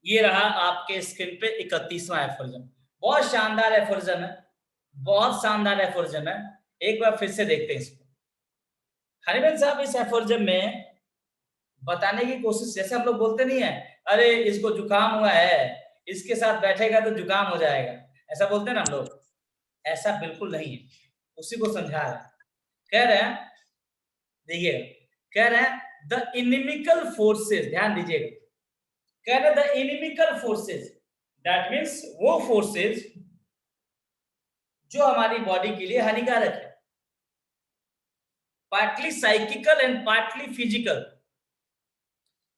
ये रहा आपके स्क्रीन पे 31वां एफोरिज्म। बहुत शानदार एफोरिज्म है, बहुत शानदार एफोरिज्म है। एक बार फिर से देखते हैं इसको। हरिवंश साहब इस एफोरिज्म में बताने की कोशिश, जैसे हम लोग बोलते नहीं है, अरे इसको जुकाम हुआ है, इसके साथ बैठेगा तो जुकाम हो जाएगा, ऐसा बोलते हैं ना हम लोग। ऐसा बिल्कुल नहीं है, उसी को समझा रहे हैं। कह रहे हैं, देखिए, कह रहे हैं द इनिमिकल फोर्सेस, ध्यान दीजिएगा, कह रहे हैं the inimical forces, that means वो फोर्सेस जो हमारी बॉडी के लिए हानिकारक है, partly psychical and partly physical.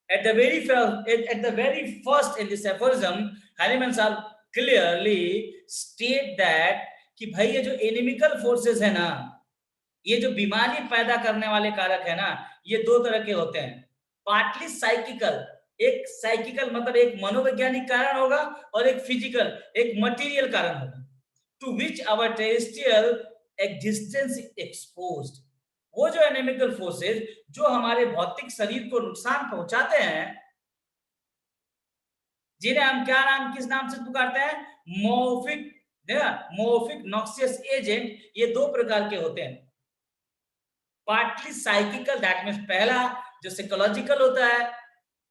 At the very first in this aphorism, Hahnemann Sahib clearly state that कि भाई ये जो एनिमिकल फोर्सेस है ना, ये जो बीमारी पैदा करने वाले कारक है ना, ये दो तरह के होते हैं। पार्टली साइकिकल, एक साइकिकल मतलब एक मनोवैज्ञानिक कारण होगा, और एक फिजिकल, एक मटेरियल कारण होगा, to which our terrestrial existence exposed. वो जो एनिमिकल फोर्सेस जो हमारे भौतिक शरीर को नुकसान पहुंचाते हैं, जिन्हें हम क्या नाम, किस नाम से पुकारते हैं, मोफिक, देखा, मोफिक नॉक्सियस एजेंट, ये दो प्रकार के होते हैं। पार्टली साइकिकल, दैट मीन्स पहला जो साइकोलॉजिकल होता है,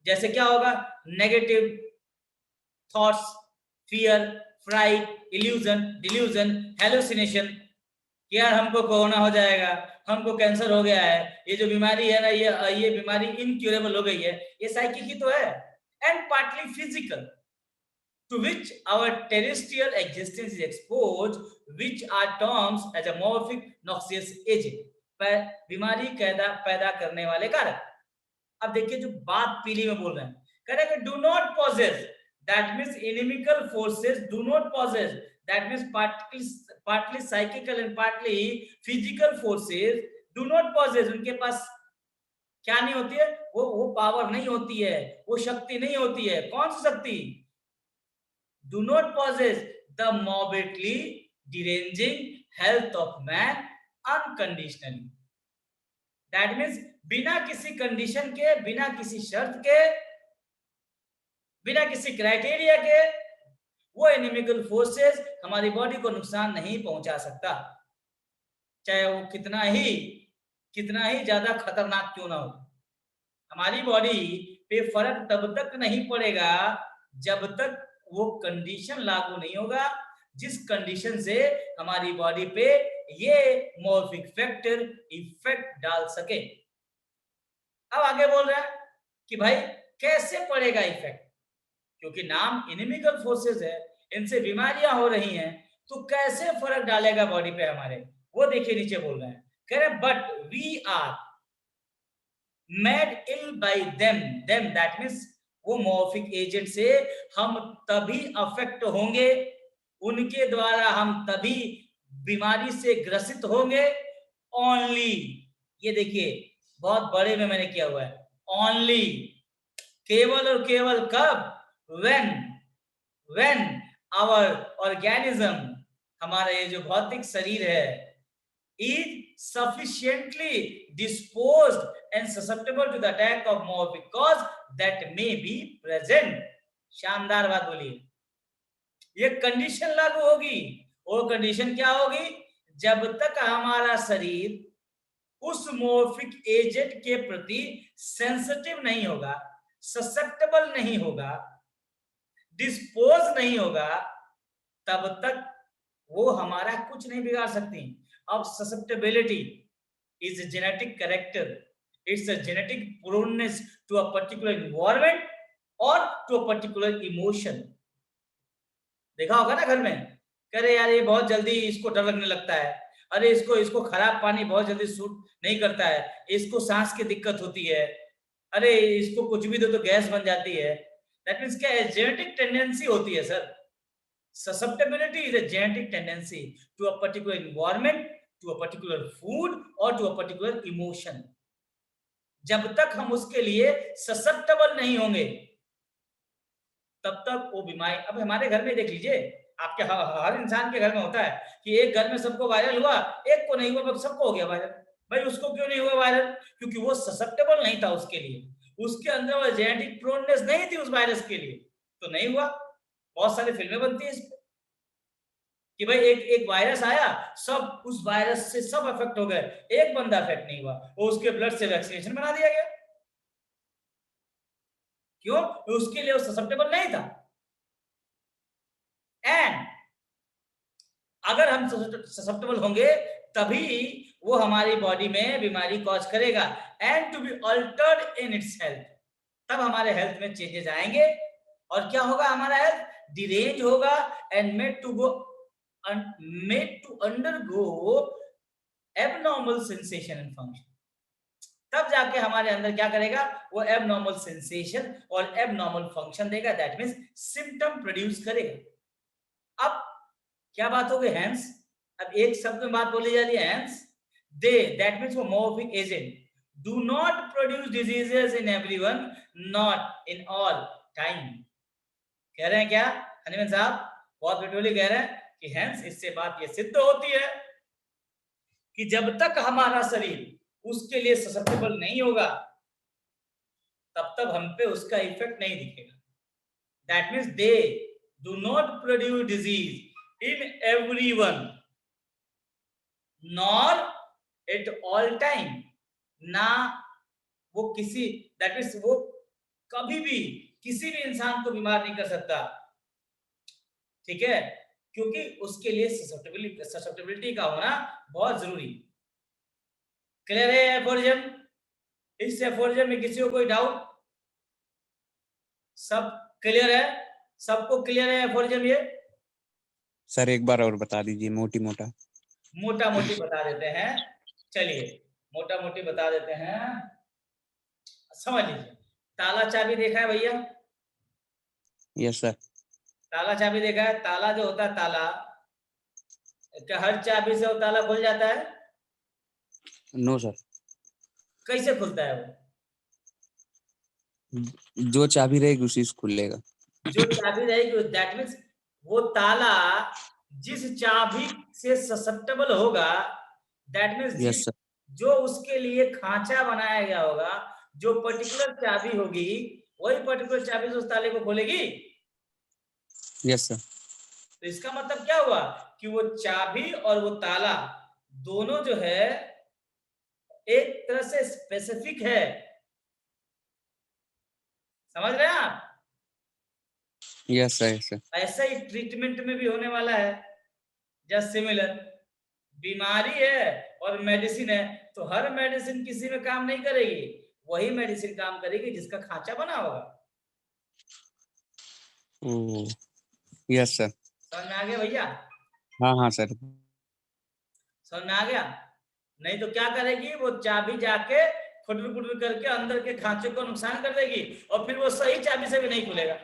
जैसे क्या होगा, negative thoughts, fear, fright, illusion, delusion, hallucination, कि यार हमको कोरोना हो जाएगा, हमको कैंसर हो गया है, ये जो बीमारी है ना, ये बीमारी इनक्यूरेबल हो गई है, ये साइकिक ही तो है। And partly physical, to which our terrestrial existence is exposed, which are terms as a morphic noxious agent, पर बीमारी पैदा करने वाले कारक। अब देखिए जो बात पीली में बोल रहे हैं, कह रहे हैं do not possess, that means inimical forces do not possess, that means partly psychical and partly physical forces do not possess, उनके पास क्या नहीं होती है, वो पावर नहीं होती है, वो शक्ति नहीं होती है। कौन सी शक्ति? do not possess the morbidly deranging health of man unconditionally, that means बिना किसी कंडीशन के, बिना किसी शर्त के, बिना किसी क्राइटेरिया के, वो एनिमिकल फोर्सेस हमारी बॉडी को नुकसान नहीं पहुंचा सकता, चाहे वो कितना ही ज्यादा खतरनाक क्यों ना हो। हमारी बॉडी पे फर्क तब तक नहीं पड़ेगा जब तक वो कंडीशन लागू नहीं होगा जिस कंडीशन से हमारी बॉडी पे ये मॉर्फिक फैक्टर इफेक्ट डाल सके। अब आगे बोल रहा है कि भाई कैसे पड़ेगा इफेक्ट, क्योंकि नाम इनिमिकल फोर्सेस है, इनसे बीमारियां हो रही हैं, तो कैसे फर्क डालेगा बॉडी पे हमारे, वो देखिए नीचे बोल रहे हैं, कह रहे but we are made ill by them, that means वो मॉर्फिक एजेंट से हम तभी अफेक्ट होंगे, उनके द्वारा हम तभी बीमारी से ग्रसित होंगे, ओनली, ये देखिए बहुत बड़े में मैंने किया हुआ है, ओनली, केवल और केवल कब, व्हेन आवर ऑर्गेनिज्म, हमारा ये जो भौतिक शरीर है, is sufficiently disposed and susceptible to the attack of morphic cause that may be present। शानदार बात बोलिए, ये कंडीशन लागू होगी, वो कंडीशन क्या होगी, जब तक हमारा शरीर उस मोर्फिक एजेंट के प्रति सेंसिटिव नहीं होगा, ससेप्टेबल नहीं होगा, डिस्पोज नहीं होगा, तब तक वो हमारा कुछ नहीं बिगाड़ सकती। Of susceptibility is a genetic character, it's a genetic proneness to a particular environment or to a particular emotion। देखा होगा ना घर में, कह रहे यार ये बहुत जल्दी इसको डर लगने लगता है, अरे इसको खराब पानी बहुत जल्दी सूट नहीं करता है, इसको सांस की दिक्कत होती है, अरे इसको कुछ भी दो तो गैस बन जाती है। दैट मीन्स क्या है, जेनेटिक टेंडेंसी होती है sir. Susceptibility is a genetic tendency to a particular environment, to a particular food or to a particular emotion। जब तक हम उसके लिए susceptible नहीं होंगे तब तक वो बीमारी। अब हमारे घर में देख लीजिए, आपके हर इंसान के घर में होता है कि एक घर में सबको वायरल हुआ, एक को नहीं हुआ, सबको हो गया वायरल। भाई उसको क्यों नहीं हुआ वायरल? क्योंकि वो ससेप्टेबल नहीं था उसके लिए, उसके अंदर वो जेनेटिक प्रोननेस नहीं थी उस वायरस के लिए, तो नहीं हुआ। बहुत सारी फिल्में बनती है इस पे कि भाई एक वायरस आया, सब उस वायरस से सब अफेक्ट हो गए, एक बंदा अफेक्ट नहीं हुआ, वो उसके ब्लड से वैक्सीनेशन बना दिया गया। क्यों? उसके लिए वो ससेप्टेबल नहीं था। एंड अगर हम ससेप्टेबल होंगे तभी वो हमारी बॉडी में बीमारी कॉज करेगा। And to be altered in its health, तब हमारे हेल्थ में चेंजेस आएंगे। और क्या होगा? हमारा हेल्थ डिरेंज होगा and made to undergo abnormal sensation and function. तब जाके हमारे अंदर क्या करेगा? वो एबनॉर्मल सेंसेशन और एबनॉर्मल फंक्शन देगा, दैट मींस सिम्टम प्रोड्यूस करेगा। अब क्या बात हो गई? हैंस। अब एक शब्द में बात बोली जा रही है, हैंस। दे, दैट मींस वो morphic agent, do not produce diseases in everyone, not in all time. कह रहे हैं क्या हनीमैन साहब? बहुत ब्यूटीफुली कह रहे हैं कि हैंस इससे बात ये सिद्ध होती है कि जब तक हमारा शरीर उसके लिए ससेप्टेबल नहीं होगा तब तक हम पे उसका इफेक्ट नहीं दिखेगा। That means they do not produce disease in everyone nor at all time, ना वो किसी, दैट मींस वो कभी भी किसी भी इंसान को बीमार नहीं कर सकता, ठीक है? क्योंकि उसके लिए ससेप्टेबिलिटी का होना बहुत जरूरी। क्लियर है एफोरिज्म? इस एफोरिज्म में किसी को कोई डाउट? सब क्लियर है? सबको क्लियर है एफोरिज्म ये? सर एक बार और बता दीजिए, मोटी मोटा। मोटा मोटी बता देते हैं, चलिए मोटा मोटी बता देते हैं। समझ लीजिए, ताला चाबी देखा है भैया? Yes sir. ताला चाबी देखा है? ताला जो होता है, ताला क्या हर चाबी से वो ताला खुल जाता है? No sir. कैसे खुलता है वो? जो चाबी रहेगी उसी से खुलेगा। जो चाबी रहेगी, दैट मींस वो ताला जिस चाबी से ससेप्टेबल होगा, दैट मींस यस सर। जो उसके लिए खांचा बनाया गया होगा, जो पर्टिकुलर चाबी होगी, वही पर्टिकुलर चाबी से उस ताले को खोलेगी। Yes sir. तो इसका मतलब क्या हुआ कि वो चाबी और वो ताला दोनों जो है एक तरह से स्पेसिफिक है। समझ रहे हैं आप? Yes sir. Yes sir. ऐसा ही ट्रीटमेंट में भी होने वाला है। जस्ट सिमिलर, बीमारी है और मेडिसिन है, तो हर मेडिसिन किसी में काम नहीं करेगी, वही मेडिसिन काम करेगी जिसका खांचा बना होगा। ओ यस सर। समझ में आ गया भैया? हाँ हाँ सर। समझ में आ गया? नहीं तो क्या करेगी वो चाबी, जाके खुटर खुटर करके अंदर के खांचे को नुकसान कर देगी और फिर वो सही चाबी से भी नहीं खुलेगा।